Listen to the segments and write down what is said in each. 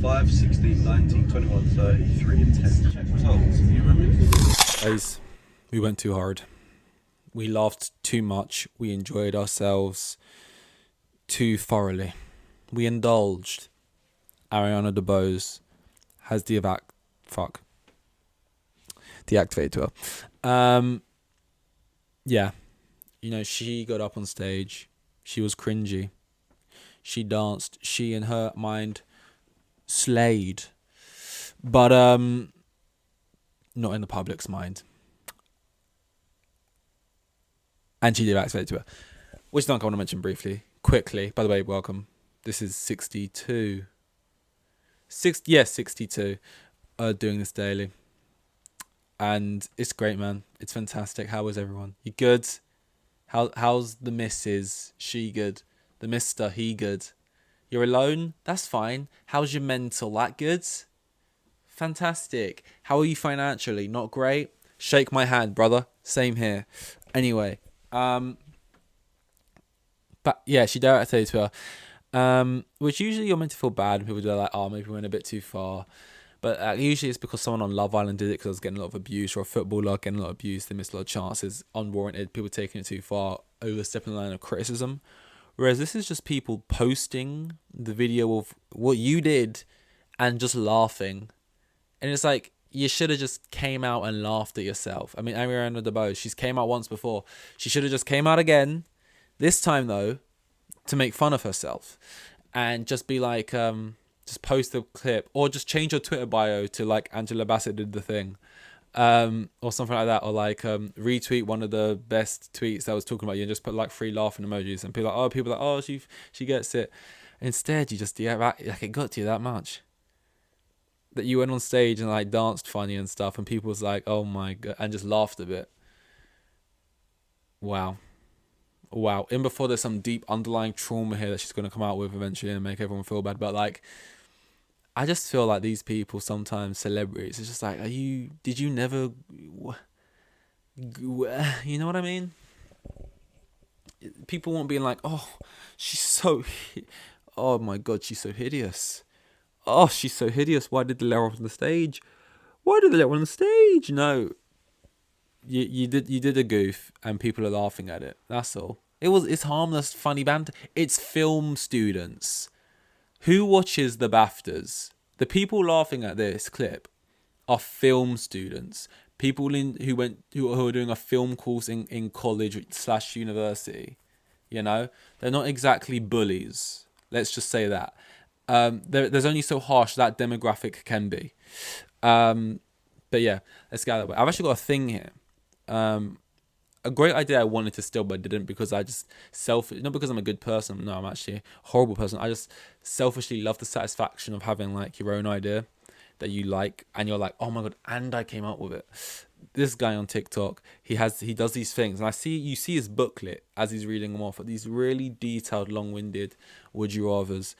5, 16, 19, 21, 30, 3 and 10. Check results. You remember? Guys, we went too hard. We laughed too much. We enjoyed ourselves too thoroughly. We indulged. Ariana DeBose has deactivated her. Yeah, she got up on stage. She was cringy. She danced. She, in her mind, slayed. But not in the public's mind. And she deactivated her. Which dunk I want to mention briefly, quickly. By the way, welcome. This is 62. 62. Doing this daily. And it's great, man. It's fantastic. How is everyone? You good? How's the missus? She good? The mister, he good? You're alone? That's fine. How's your mental? That good? Fantastic. How are you financially? Not great? Shake my hand, brother. Same here. Anyway, but yeah, she directed to her. Which usually you're meant to feel bad when people do like, oh, maybe we went a bit too far. But usually it's because someone on Love Island did it because I was getting a lot of abuse, or a footballer getting a lot of abuse. They missed a lot of chances, unwarranted, people taking it too far, overstepping the line of criticism. Whereas this is just people posting the video of what you did and just laughing. And it's like, you should have just came out and laughed at yourself. I mean, Ariana DeBose, she's came out once before. She should have just came out again. This time, though, to make fun of herself. And just be like, just post the clip. Or just change your Twitter bio to like Angela Bassett did the thing. Or something like that. Or like retweet one of the best tweets that was talking about you and just put like 3 laughing emojis. And people are like, oh, she gets it. Instead, you just, like it got to you that much. That you went on stage and like danced funny and stuff, and people was like, oh my God, and just laughed a bit. Wow. And before there's some deep underlying trauma here that she's going to come out with eventually and make everyone feel bad. But like, I just feel like these people, sometimes celebrities, it's just like, did you never, you know what I mean? People won't be like, oh, oh my God, she's so hideous. Oh, she's so hideous. Why did they let her on the stage? No, you did a goof, and people are laughing at it. That's all. It's harmless, funny banter. It's film students. Who watches the BAFTAs? The people laughing at this clip are film students. People who are doing a film course in college / university. They're not exactly bullies. Let's just say that. There's only so harsh that demographic can be. But yeah, let's get out of the way. I've actually got a thing here. A great idea I wanted to steal, but didn't, because I just not because I'm a good person. No, I'm actually a horrible person. I just selfishly love the satisfaction of having like your own idea that you like, and you're like, oh my God, and I came up with it. This guy on TikTok, he does these things, and you see his booklet as he's reading them off, at these really detailed, long-winded would you rathers.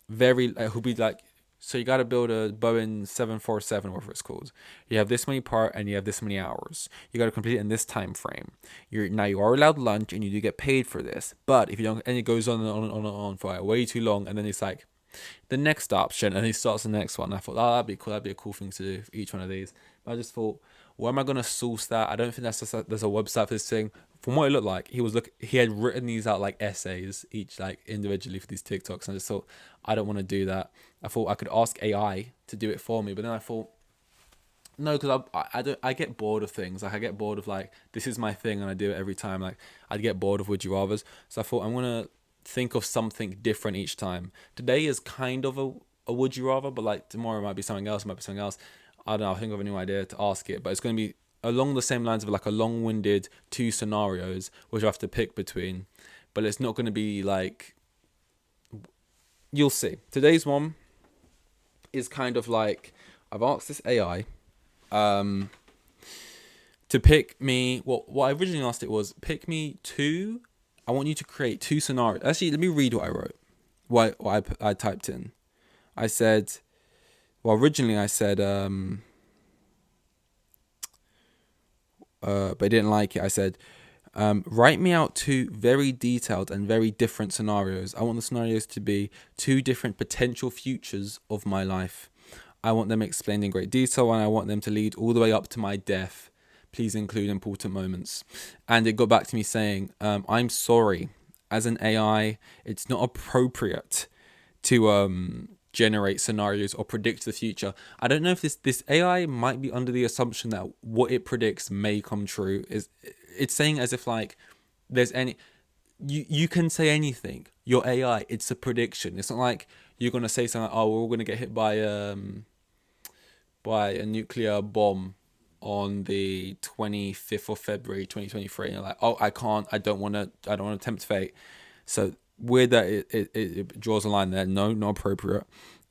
He'll be like, so you got to build a Boeing 747, whatever it's called. You have this many parts and you have this many hours. You got to complete it in this time frame. You are allowed lunch and you do get paid for this. But if you don't, and it goes on and on and on and on for way too long, and then it's like the next option, and he starts the next one. And I thought, oh, that'd be cool. That'd be a cool thing to do for each one of these. But I just thought, where am I gonna source that? I don't think there's a website for this thing. From what it looked like, he had written these out like essays each, like individually, for these TikToks. And I just thought, I don't want to do that. I thought I could ask AI to do it for me, but then I thought, no, because I get bored of things. Like, I get bored of like, this is my thing and I do it every time. Like, I'd get bored of would you rathers. So I thought, I'm gonna think of something different each time. Today is kind of a would you rather, but like tomorrow might be something else. I don't know. I'll think of a new idea to ask it, but it's going to be along the same lines of like a long-winded 2 scenarios which I have to pick between. But it's not going to be like, you'll see. Today's one is kind of like, I've asked this AI to pick me, what I originally asked it was, pick me 2, I want you to create 2 scenarios. Actually, let me read what I wrote, what I typed in. I said, originally I said, but I didn't like it. I said, Write me out two very detailed and very different scenarios. I want the scenarios to be two different potential futures of my life. I want them explained in great detail, and I want them to lead all the way up to my death. Please include important moments. And it got back to me saying, I'm sorry, as an AI, it's not appropriate to generate scenarios or predict the future. I don't know if this AI might be under the assumption that what it predicts may come true. It's saying as if like there's any you can say anything. Your AI, it's a prediction. It's not like you're gonna say something like, oh, we're all gonna get hit by a nuclear bomb on the 25th of February 2023, and you're like, oh, I don't want to tempt fate. So weird that it draws a line there. No, not appropriate.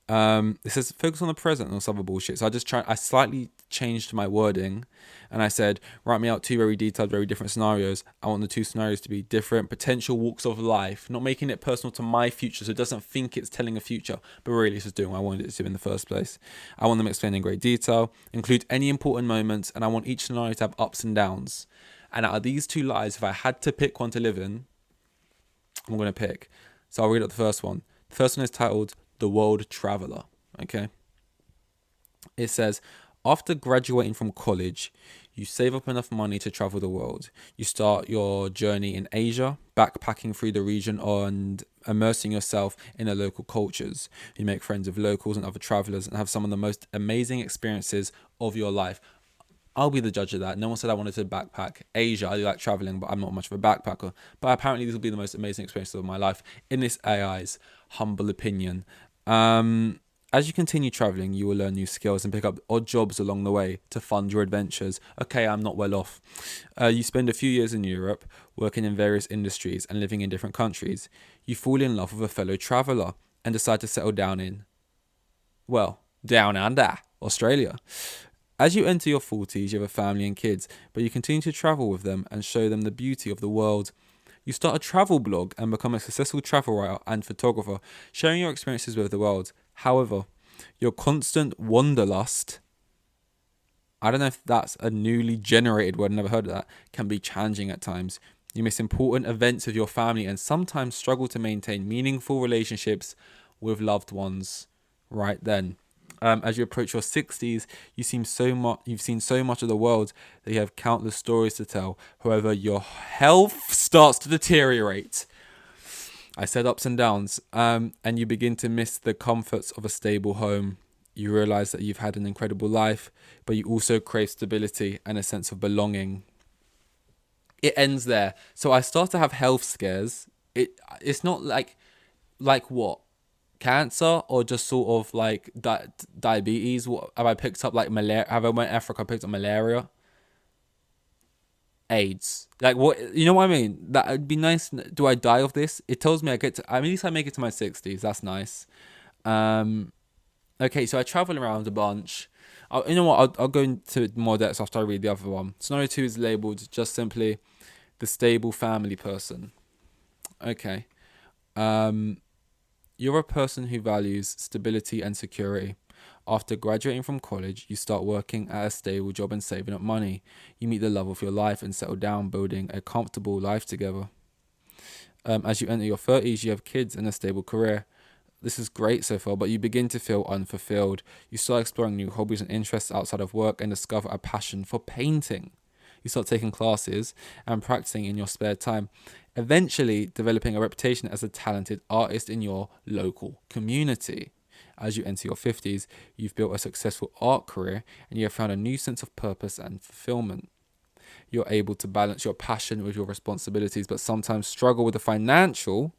It says focus on the present and some other bullshit. So I slightly changed my wording, and I said, write me out two very detailed, very different scenarios. I want the two scenarios to be different potential walks of life, not making it personal to my future, so it doesn't think it's telling a future, but really it's just doing what I wanted it to in the first place. I want them explained in great detail, include any important moments, and I want each scenario to have ups and downs. And out of these two lives, if I had to pick one to live in, I'm going to pick. So I'll read out the first one. The first one is titled The World Traveler. Okay. It says, after graduating from college, you save up enough money to travel the world. You start your journey in Asia, backpacking through the region and immersing yourself in the local cultures. You make friends with locals and other travelers and have some of the most amazing experiences of your life. I'll be the judge of that. No one said I wanted to backpack. Asia, I do like traveling, but I'm not much of a backpacker. But apparently these will be the most amazing experiences of my life, in this AI's humble opinion. As you continue traveling, you will learn new skills and pick up odd jobs along the way to fund your adventures. Okay, I'm not well off. You spend a few years in Europe, working in various industries and living in different countries. You fall in love with a fellow traveller and decide to settle down in, well, down under, Australia. As you enter your 40s, you have a family and kids, but you continue to travel with them and show them the beauty of the world. You start a travel blog and become a successful travel writer and photographer, sharing your experiences with the world. However, your constant wanderlust, I don't know if that's a newly generated word, never heard of that, can be challenging at times. You miss important events with your family and sometimes struggle to maintain meaningful relationships with loved ones right then. As you approach your 60s, you've seen so much of the world that you have countless stories to tell. However, your health starts to deteriorate. I said ups and downs, and you begin to miss the comforts of a stable home. You realize that you've had an incredible life, but you also crave stability and a sense of belonging. It ends there. So I start to have health scares. It's not like what? Cancer, or just sort of like diabetes? What have I picked up? Like malaria? Have I went to Africa, picked up malaria? AIDS? Like what? You know what I mean? That would be nice. Do I die of this? It tells me I get to. At least I make it to my 60s. That's nice. Okay, so I travel around a bunch. You know what? I'll go into more depth after I read the other one. Scenario 2 is labeled just simply the stable family person. Okay. You're a person who values stability and security. After graduating from college, you start working at a stable job and saving up money. You meet the love of your life and settle down, building a comfortable life together. As you enter your 30s, you have kids and a stable career. This is great so far, but you begin to feel unfulfilled. You start exploring new hobbies and interests outside of work and discover a passion for painting. You start taking classes and practicing in your spare time, eventually developing a reputation as a talented artist in your local community. As you enter your 50s, you've built a successful art career and you have found a new sense of purpose and fulfillment. You're able to balance your passion with your responsibilities, but sometimes struggle with the financial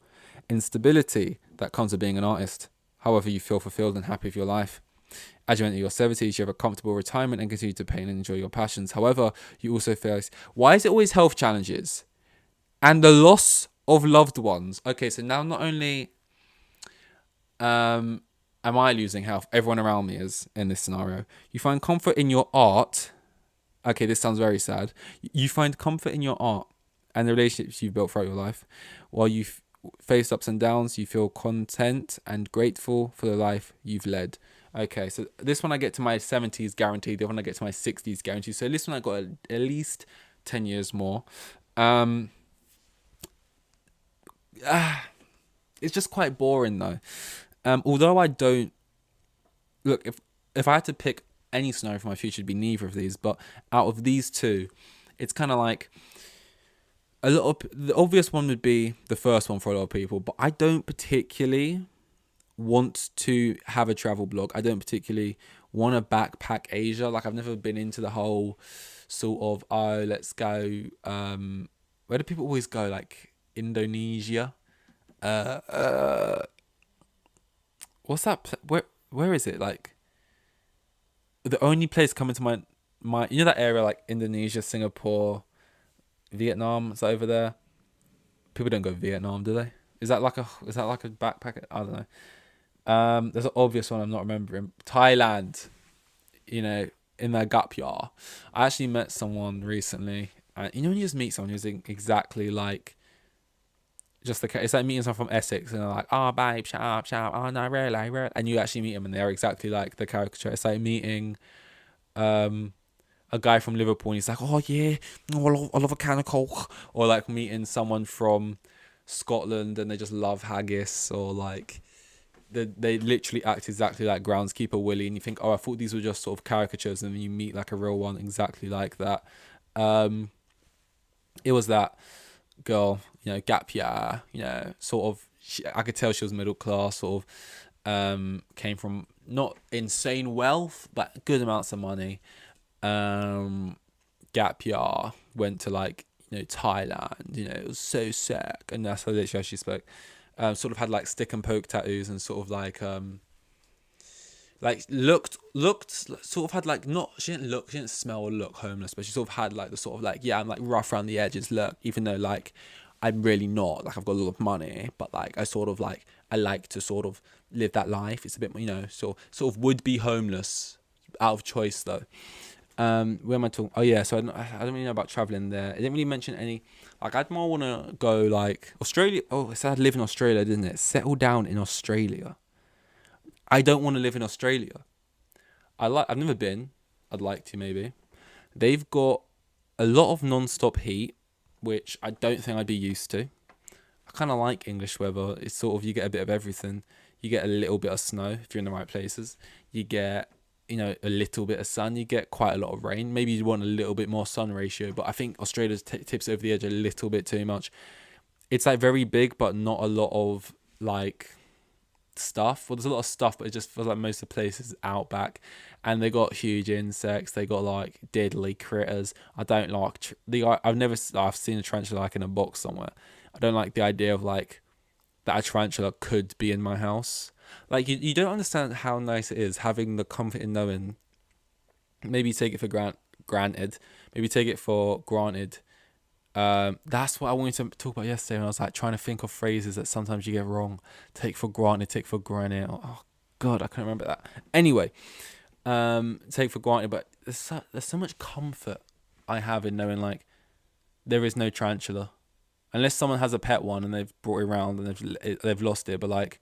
instability that comes with being an artist. However, you feel fulfilled and happy with your life. As you enter your 70s, you have a comfortable retirement and continue to paint and enjoy your passions. However, you also face, why is it always health challenges? And the loss of loved ones. Okay, so now not only am I losing health, everyone around me is in this scenario. You find comfort in your art. Okay, this sounds very sad. You find comfort in your art and the relationships you've built throughout your life. While you've faced ups and downs, you feel content and grateful for the life you've led. Okay, so this one I get to my 70s guaranteed. The other one I get to my 60s guaranteed. So this one I got at least 10 years more. Um, it's just quite boring though. Although I don't look, if I had to pick any scenario for my future, it'd be neither of these. But out of these two, it's kind of like a lot of the obvious one would be the first one for a lot of people. But I don't particularly want to have a travel blog. I don't particularly want to backpack Asia. Like I've never been into the whole sort of let's go. Where do people always go? Like Indonesia. What's that? Where is it? Like the only place coming to my you know that area like Indonesia, Singapore, Vietnam. It's over there. People don't go to Vietnam, do they? Is that like a backpack? I don't know. There's an obvious one I'm not remembering. Thailand, you know, in their gap year. I actually met someone recently, and you know when you just meet someone who's exactly like, just the it's like meeting someone from Essex, and they're like, "Oh, babe, shut up, shut up. Oh no, really, really," and you actually meet them, and they're exactly like the caricature. It's like meeting, a guy from Liverpool, and he's like, "Oh yeah, I love a can of Coke," or like meeting someone from Scotland, and they just love haggis, or like they literally act exactly like groundskeeper Willie, and you think, oh, I thought these were just sort of caricatures, and then you meet like a real one exactly like that. It was that girl, you know, gap year, you know, sort of. I could tell she was middle class, sort of. Came from not insane wealth, but good amounts of money. Gap year, went to like, you know, Thailand. You know, it was so sick, and that's literally how she spoke. Sort of had like stick and poke tattoos, and sort of like looked sort of had like, not, she didn't smell or look homeless, but she sort of had like the sort of like, yeah, I'm like rough around the edges look, even though like I'm really not, like I've got a lot of money, but like I sort of like, I like to sort of live that life. It's a bit, you know, sort of would be homeless out of choice though. Where am I talking? Oh yeah, so I don't really know about traveling there. I didn't really mention any. Like I'd more want to go like Australia. Oh, it said I'd live in Australia, didn't it? Settle down in Australia. I don't want to live in Australia. I've never been. I'd like to maybe. They've got a lot of non-stop heat, which I don't think I'd be used to. I kind of like English weather. It's sort of, you get a bit of everything. You get a little bit of snow if you're in the right places. You get, you know, a little bit of sun. You get quite a lot of rain. Maybe you want a little bit more sun ratio, but I think Australia's tips over the edge a little bit too much. It's like very big, but not a lot of like stuff. Well, there's a lot of stuff, but it just feels like most of the places outback, and they got huge insects. They got like deadly critters. I don't like I've seen a tarantula like in a box somewhere. I don't like the idea of like that a tarantula could be in my house. Like you don't understand how nice it is having the comfort in knowing. Maybe take it for granted. Maybe take it for granted. That's what I wanted to talk about yesterday when I was like trying to think of phrases that sometimes you get wrong. Take for granted, take for granted. Oh God, I can't remember that. Anyway, take for granted, but there's so much comfort I have in knowing like there is no tarantula, unless someone has a pet one and they've brought it around and they've lost it. But like,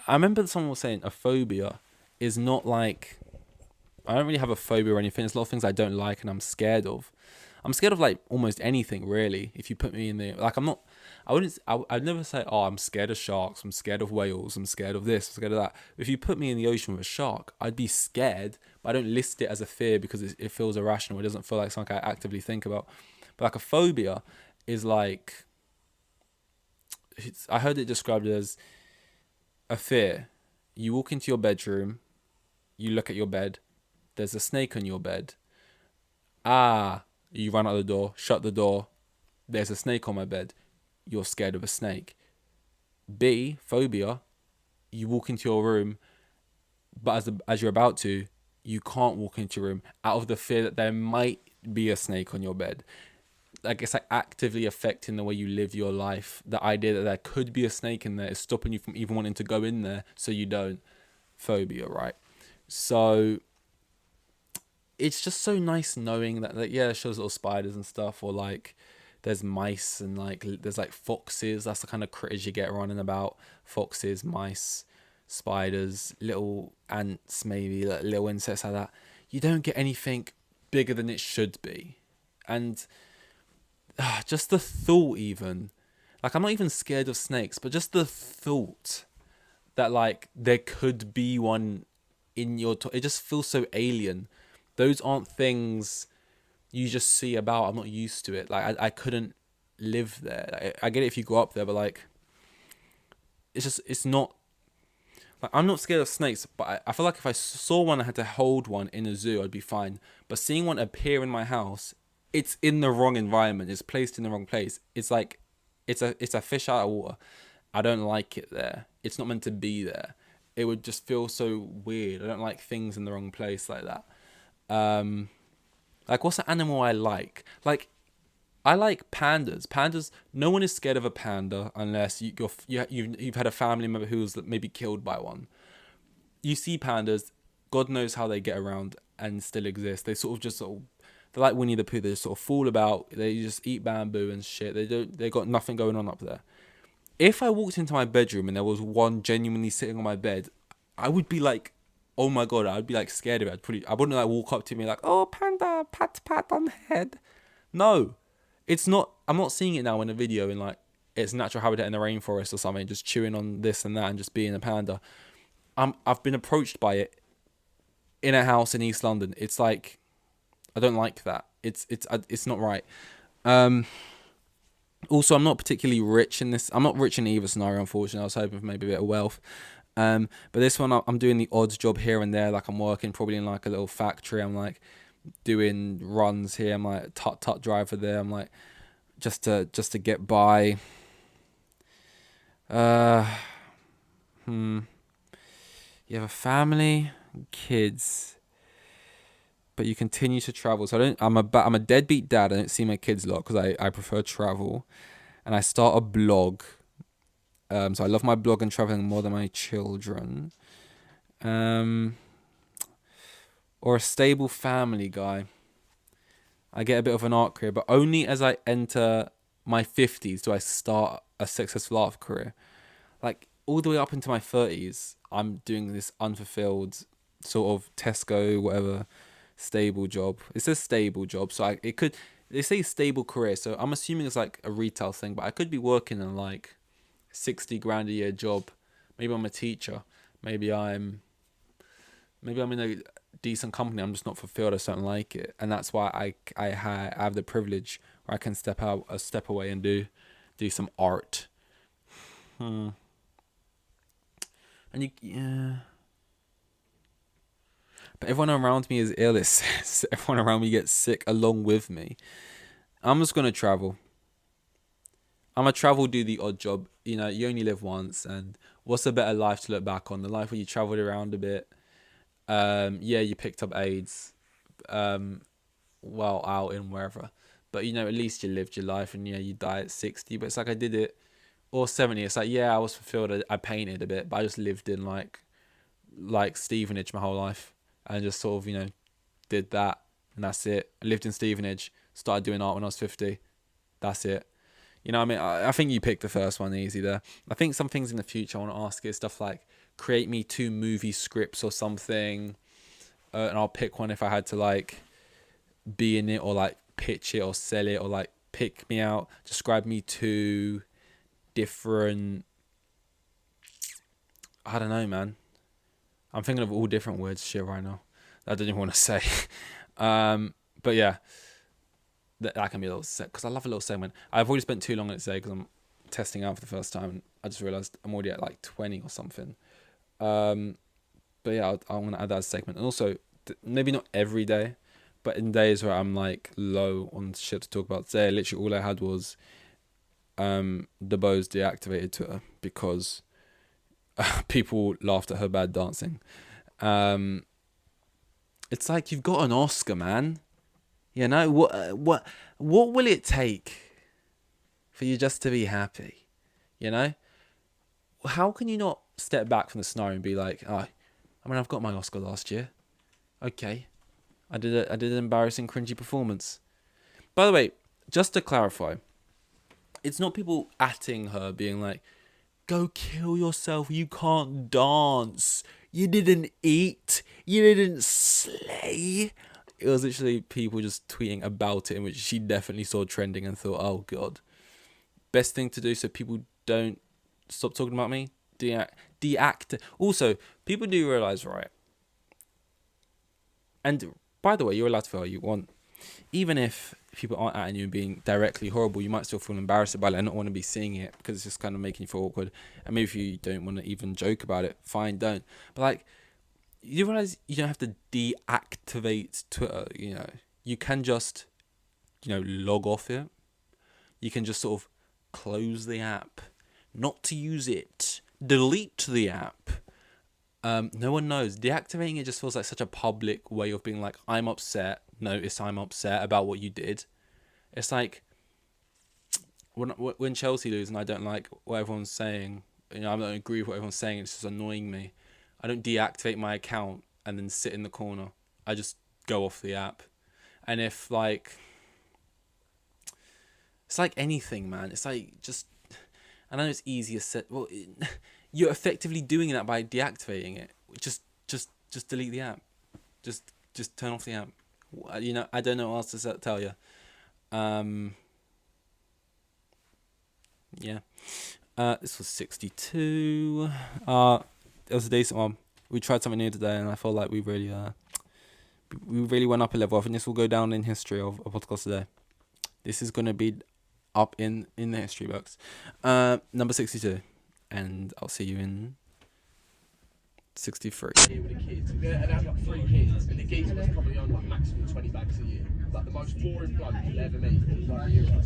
I remember someone was saying a phobia is not like, I don't really have a phobia or anything. There's a lot of things I don't like and I'm scared of. I'm scared of like almost anything really. If you put me in the, like, I'd never say, oh, I'm scared of sharks, I'm scared of whales, I'm scared of this, I'm scared of that. If you put me in the ocean with a shark, I'd be scared, but I don't list it as a fear because it feels irrational. It doesn't feel like something I actively think about. But like a phobia is like, I heard it described as a fear. You walk into your bedroom, you look at your bed, there's a snake on your bed. You run out the door, shut the door, there's a snake on my bed. You're scared of a snake. B, phobia, you walk into your room, but as you're about to, you can't walk into your room out of the fear that there might be a snake on your bed. Like, it's like actively affecting the way you live your life. The idea that there could be a snake in there is stopping you from even wanting to go in there, so you don't. Phobia, right? So it's just so nice knowing that, like, yeah, it shows little spiders and stuff, or like there's mice and like there's like foxes. That's the kind of critters you get running about. Foxes, mice, spiders, little ants, maybe like little insects like that. You don't get anything bigger than it should be. And just the thought, even, like, I'm not even scared of snakes, but just the thought that, like, there could be one in your it just feels so alien. Those aren't things you just see about. I'm not used to it. Like, I couldn't live there. I get it if you go up there, but, like, it's not, like, I'm not scared of snakes, but I feel like if I saw one, I had to hold one in a zoo, I'd be fine. But seeing one appear in my house, it's in the wrong environment. It's placed in the wrong place. It's like, it's a fish out of water. I don't like it there. It's not meant to be there. It would just feel so weird. I don't like things in the wrong place like that. Like, what's the animal I like? Like, I like pandas. Pandas. No one is scared of a panda unless you've had a family member who's maybe killed by one. You see pandas. God knows how they get around and still exist. They sort of just they're like Winnie the Pooh. They just sort of fool about. They just eat bamboo and shit. They got nothing going on up there. If I walked into my bedroom and there was one genuinely sitting on my bed, I would be like, oh my God, I'd be like scared of it. I wouldn't like walk up to me like, oh, panda, pat on the head. No, it's not. I'm not seeing it now in a video in like its natural habitat in the rainforest or something, just chewing on this and that and just being a panda. I've been approached by it in a house in East London. It's like, I don't like that. It's not right. Also, I'm not particularly rich in this. I'm not rich in either scenario, unfortunately. I was hoping for maybe a bit of wealth. But this one, I'm doing the odds job here and there. Like, I'm working probably in like a little factory. I'm like doing runs here. I'm like tut driver there. I'm like just to get by. You have a family, kids, but you continue to travel. So I'm a deadbeat dad. I don't see my kids a lot because I prefer travel, and I start a blog. So I love my blog and traveling more than my children. Or a stable family guy. I get a bit of an art career, but only as I enter my 50s do I start a successful art career. Like, all the way up into my 30s, I'm doing this unfulfilled sort of Tesco, whatever, stable job. It says stable job, so they say stable career, so I'm assuming it's like a retail thing, but I could be working in like 60 grand a year job. Maybe I'm a teacher. Maybe I'm in a decent company. I'm just not fulfilled. I just don't like it, and that's why I have the privilege where I can step away and do some art. And yeah. But everyone around me is ill. It says everyone around me gets sick along with me. I'm just gonna travel. I'm gonna travel, do the odd job. You know, you only live once, and what's a better life to look back on? The life where you travelled around a bit. Yeah, you picked up AIDS, well, out in wherever. But, you know, at least you lived your life, and, yeah, you die at 60. But it's like I did it, or 70. It's like, yeah, I was fulfilled. I painted a bit, but I just lived in, like Stevenage my whole life. And just sort of, you know, did that, and that's it. I lived in Stevenage, started doing art when I was 50. That's it. You know what I mean? I think you picked the first one easy there. I think some things in the future I want to ask is stuff like, create me 2 movie scripts or something, and I'll pick one if I had to, like, be in it, or like pitch it or sell it, or like pick me out, describe me 2 different, I don't know, man. I'm thinking of all different words shit right now that I don't even want to say. But yeah, that can be a little set, because I love a little segment. I've already spent too long on it today because I'm testing out for the first time, and I just realised I'm already at like 20 or something. But yeah, I'm going to add that as a segment. And also, maybe not every day, but in days where I'm like low on shit to talk about. Today, literally all I had was DeBose deactivated Twitter because people laughed at her bad dancing. It's like, you've got an Oscar, man. You know, what will it take for you just to be happy? You know? How can you not step back from the scenario and be like, oh, I mean, I've got my Oscar last year. Okay. I did an embarrassing, cringy performance. By the way, just to clarify, it's not people atting her being like, go kill yourself, you can't dance, you didn't eat, you didn't slay, it was literally people just tweeting about it, in which she definitely saw trending and thought, oh god, best thing to do so people don't stop talking about me, deact. Also, people do realize, right? And by the way, you're allowed to feel how you want. Even if people aren't at you and being directly horrible, you might still feel embarrassed about it and not want to be seeing it because it's just kind of making you feel awkward. And maybe if you don't want to even joke about it, fine, don't. But like, you realize you don't have to deactivate Twitter. You know, you can just, log off it. You can just sort of close the app, not to use it, delete the app. No one knows. Deactivating it just feels like such a public way of being like, I'm upset. Notice I'm upset about what you did. It's like when Chelsea lose and I don't like what everyone's saying. I don't agree with what everyone's saying. It's just annoying me. I don't deactivate my account and then sit in the corner. I just go off the app. And if like, it's like anything, man. It's like just, I know it's easier said. Well, you're effectively doing that by deactivating it. Just delete the app. Just turn off the app. I don't know what else to tell you. Yeah. This was 62. It was a decent one. We tried something new today, and I felt like we really went up a level. I think this will go down in history of a podcast today. This is gonna be up in the history books. Number 62, and I'll see you in 63. With the kids, and I have like 3 kids, and the geezer was probably on like maximum 20 bags a year. Like the most boring bloke you'll ever meet. Like,